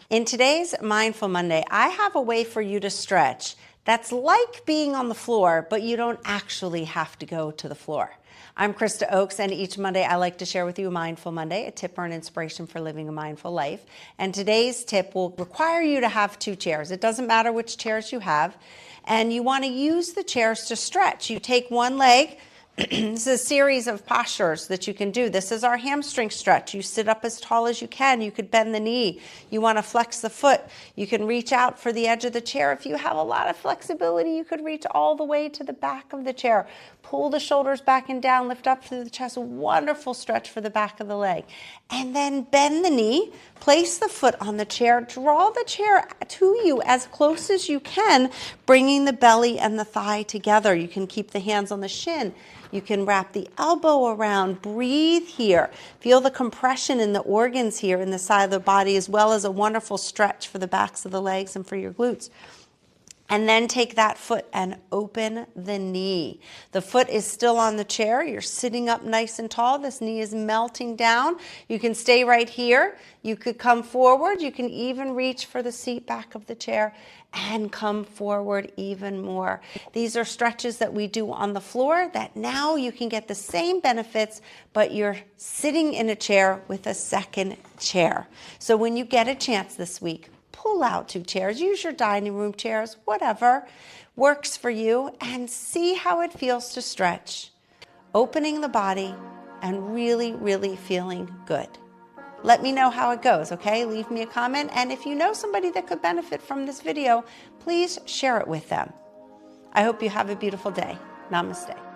In today's Mindful Monday, I have a way for you to stretch that's like being on the floor, but you don't actually have to go to the floor. I'm Krista Oakes, and each Monday I like to share with you a Mindful Monday, a tip or an inspiration for living a mindful life. And today's tip will require you to have 2 chairs. It doesn't matter which chairs you have. And you want to use the chairs to stretch. You take one leg. This is a series of postures that you can do. This is our hamstring stretch. You sit up as tall as you can. You could bend the knee. You want to flex the foot. You can reach out for the edge of the chair. If you have a lot of flexibility, you could reach all the way to the back of the chair. Pull the shoulders back and down, lift up through the chest. A wonderful stretch for the back of the leg. And then bend the knee, place the foot on the chair, draw the chair to you as close as you can, bringing the belly and the thigh together. You can keep the hands on the shin. You can wrap the elbow around, breathe here. Feel the compression in the organs here in the side of the body, as well as a wonderful stretch for the backs of the legs and for your glutes. And then take that foot and open the knee. The foot is still on the chair. You're sitting up nice and tall. This knee is melting down. You can stay right here. You could come forward. You can even reach for the seat back of the chair and come forward even more. These are stretches that we do on the floor that now you can get the same benefits, but you're sitting in a chair with a second chair. So when you get a chance this week, pull out 2 chairs, use your dining room chairs, whatever works for you, and see how it feels to stretch, opening the body and really, really feeling good. Let me know how it goes, okay? Leave me a comment, and if you know somebody that could benefit from this video, please share it with them. I hope you have a beautiful day. Namaste.